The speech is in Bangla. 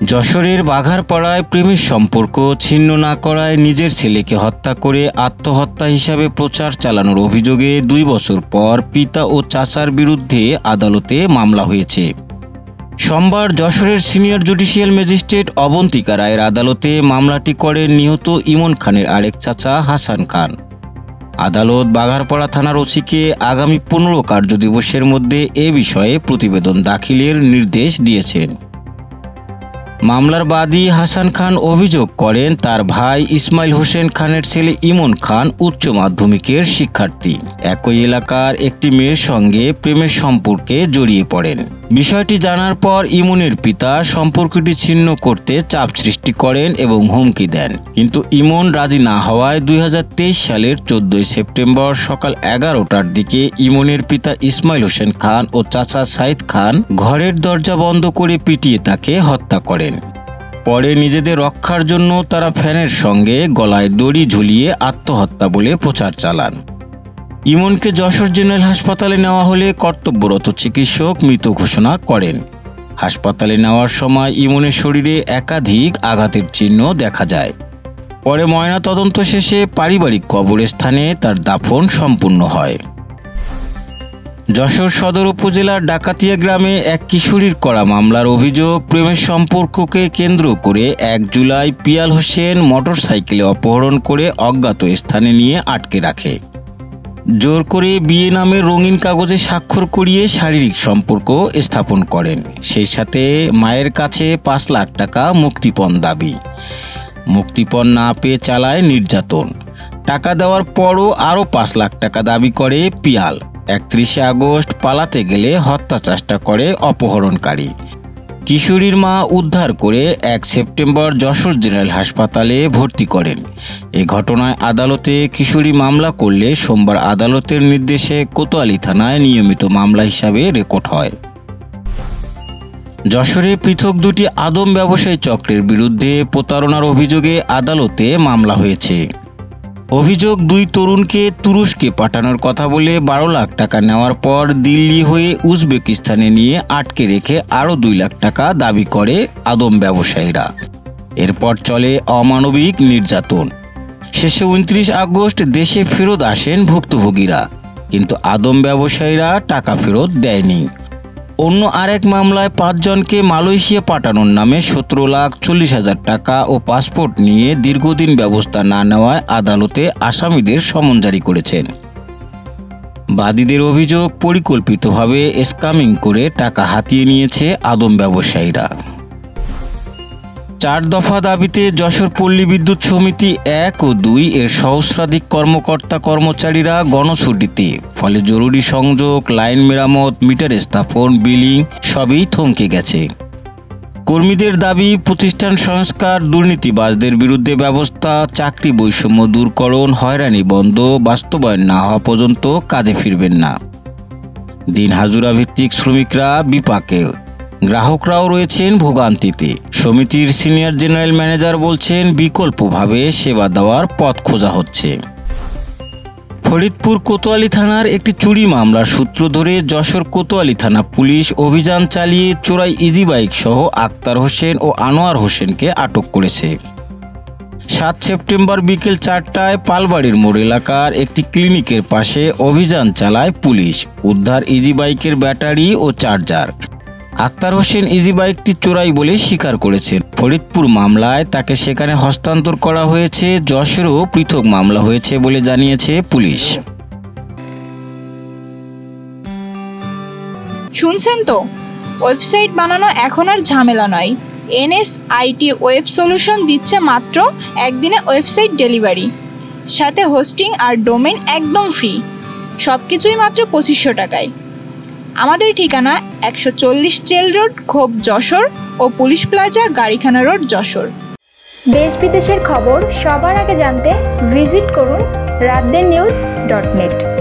যশোরের বাঘারপাড়ায় প্রেমের সম্পর্ক ছিন্ন না করায় নিজের ছেলেকে হত্যা করে আত্মহত্যা হিসাবে প্রচার চালানোর অভিযোগে 2 বছর পর পিতা ও চাচার বিরুদ্ধে আদালতে মামলা হয়েছে। সোমবার যশোরের সিনিয়র জুডিশিয়াল ম্যাজিস্ট্রেট অবন্তিকা রায়ের আদালতে মামলাটি করেন নিহত ইমন খানের আরেক চাচা হাসান খান। আদালত বাঘারপাড়া থানার ওসিকে আগামী 15 কার্যদিবসের মধ্যে এ বিষয়ে প্রতিবেদন দাখিলের নির্দেশ দিয়েছেন। মামলার বাদী হাসান খান অভিযোগ করেন তার ভাই ইসমাইল হোসেন খানের ছেলে ইমন খান উচ্চ মাধ্যমিকের শিক্ষার্থী একই এলাকার একটি মেয়ের সঙ্গে প্রেমের সম্পর্কে জড়িয়ে পড়েন। বিষয়টি জানার পর ইমনের পিতা সম্পর্কটি ছিন্ন করতে চাপ সৃষ্টি করেন এবং হুমকি দেন, কিন্তু ইমন রাজি না হওয়ায় 2023 সালের 14 সেপ্টেম্বর সকাল 11টার দিকে ইমনের পিতা ইসমাইল হোসেন খান ও চাচা সাইদ খান ঘরের দরজা বন্ধ করে পিটিয়ে তাকে হত্যা করেন। পরে নিজেদের রক্ষার জন্য তারা ফ্যানের সঙ্গে গলায় দড়ি ঝুলিয়ে আত্মহত্যা বলে প্রচার চালান। ইমনকে যশোর জেনারেল হাসপাতালে নেওয়া হলে কর্তব্যরত চিকিৎসক মৃত ঘোষণা করেন। হাসপাতালে নেওয়ার সময় ইমনের শরীরে একাধিক আঘাতের চিহ্ন দেখা যায়। পরে ময়নাতদন্ত শেষে পারিবারিক কবরস্থানে তার দাফন সম্পূর্ণ হয়। যশোর সদর উপজেলার ডাকাতিয়া গ্রামে এক কিশোরীর করা মামলার অভিযোগ, প্রেমের সম্পর্ককে কেন্দ্র করে 1 জুলাই পিয়াল হোসেন মোটরসাইকেলে অপহরণ করে অজ্ঞাত স্থানে নিয়ে আটকে রাখে। জোর করে বিয়ে নামে রঙিন কাগজে স্বাক্ষর করিয়ে শারীরিক সম্পর্ক স্থাপন করেন। সেই সাথে মায়ের কাছে 5 লাখ টাকা মুক্তিপণ দাবি। মুক্তিপণ না পেয়ে চালায় নির্যাতন। টাকা দেওয়ার পরও আরও 5 লাখ টাকা দাবি করে পিয়াল। 31 আগস্ট পালাতে গেলে হত্যা চেষ্টা করে অপহরণকারী। কিশোরীর মা উদ্ধার করে 1 সেপ্টেম্বর যশোর জেনারেল হাসপাতালে ভর্তি করেন। এ ঘটনায় আদালতে কিশোরী মামলা করলে সোমবার আদালতের নির্দেশে কোতোয়ালি থানায় নিয়মিত মামলা হিসাবে রেকর্ড হয়। যশোরে পৃথক 2টি আদম ব্যবসায়ী চক্রের বিরুদ্ধে প্রতারণার অভিযোগে আদালতে মামলা হয়েছে। অভিযোগ, 2 তরুণকে তুরস্কে পাঠানোর কথা বলে 12 লাখ টাকা নেওয়ার পর দিল্লি হয়ে উজবেকিস্তানে নিয়ে আটকে রেখে আরও 2 লাখ টাকা দাবি করে আদম ব্যবসায়ীরা। এরপর চলে অমানবিক নির্যাতন। শেষে 29 আগস্ট দেশে ফেরত আসেন ভুক্তভোগীরা, কিন্তু আদম ব্যবসায়ীরা টাকা ফেরত দেয়নি। অন্য আরেক মামলায় 5 জনকে মালয়েশিয়া পাঠানোর নামে 17,40,000 টাকা ও পাসপোর্ট নিয়ে দীর্ঘদিন ব্যবস্থা না নেওয়ায় আদালতে আসামিদের সমন জারি করেছেন। বাদীদের অভিযোগ, পরিকল্পিতভাবে স্ক্যামিং করে টাকা হাতিয়ে নিয়েছে আদম ব্যবসায়ীরা। 4 দফা দাবিতে যশোর পল্লী বিদ্যুৎ সমিতি 1 ও 2 এর সহস্রাধিক কর্মকর্তা কর্মচারীরা গণছুটিতে। ফলে জরুরি সংযোগ, লাইন মেরামত, মিটার স্থাপন, বিলিং সবই থমকে গেছে। কর্মীদের দাবি, প্রতিষ্ঠান সংস্কার, দুর্নীতিবাজদের বিরুদ্ধে ব্যবস্থা, চাকরি বৈষম্য দূরকরণ, হয়রানি বন্ধ বাস্তবায়ন না হওয়া পর্যন্ত কাজে ফিরবেন না। দিন হাজুরা ভিত্তিক শ্রমিকরা বিপাকে, গ্রাহকরাও রয়েছেন ভোগান্তিতে। সমিতির সিনিয়র জেনারেল ম্যানেজার বলছেন, বিকল্পভাবে সেবা দেওয়ার পথ খোঁজা হচ্ছে। ফরিদপুর কোতোয়ালি থানার একটি চুরি মামলার সূত্র ধরে যশোর কোতোয়ালি থানা পুলিশ অভিযান চালিয়ে চোরাই ইজি বাইক সহ আক্তার হোসেন ও আনোয়ার হোসেনকে আটক করেছে। 7 সেপ্টেম্বর বিকেল 4টায় পালবাড়ির মোড় এলাকার একটি ক্লিনিকের পাশে অভিযান চালায় পুলিশ। উদ্ধার ইজি বাইকের ব্যাটারি ও চার্জার। আক্তার হোসেন ইজি বাইকটি চোরাই বলে স্বীকার করেছেন। ফরিদপুর মামলায় তাকে সেখানে হস্তান্তর করা হয়েছে। যশোরেও পৃথক মামলা হয়েছে বলে জানিয়েছে পুলিশ। শুনছেন তো, ওয়েবসাইট বানানো এখন আর ঝামেলা নয়। NSIT ওয়েব সলিউশন দিচ্ছে মাত্র 1 দিনে ওয়েবসাইট ডেলিভারি, সাথে হোস্টিং আর ডোমেইন একদম ফ্রি। সব কিছুই মাত্র 2500 টাকায়। আমাদের ঠিকানা 140 জেল রোড, খোপ, যশোর ও পুলিশ প্লাজা, গাড়িখানা রোড, যশোর। দেশ বিদেশের খবর সবার আগে জানতে ভিজিট করুন ratdennews.net।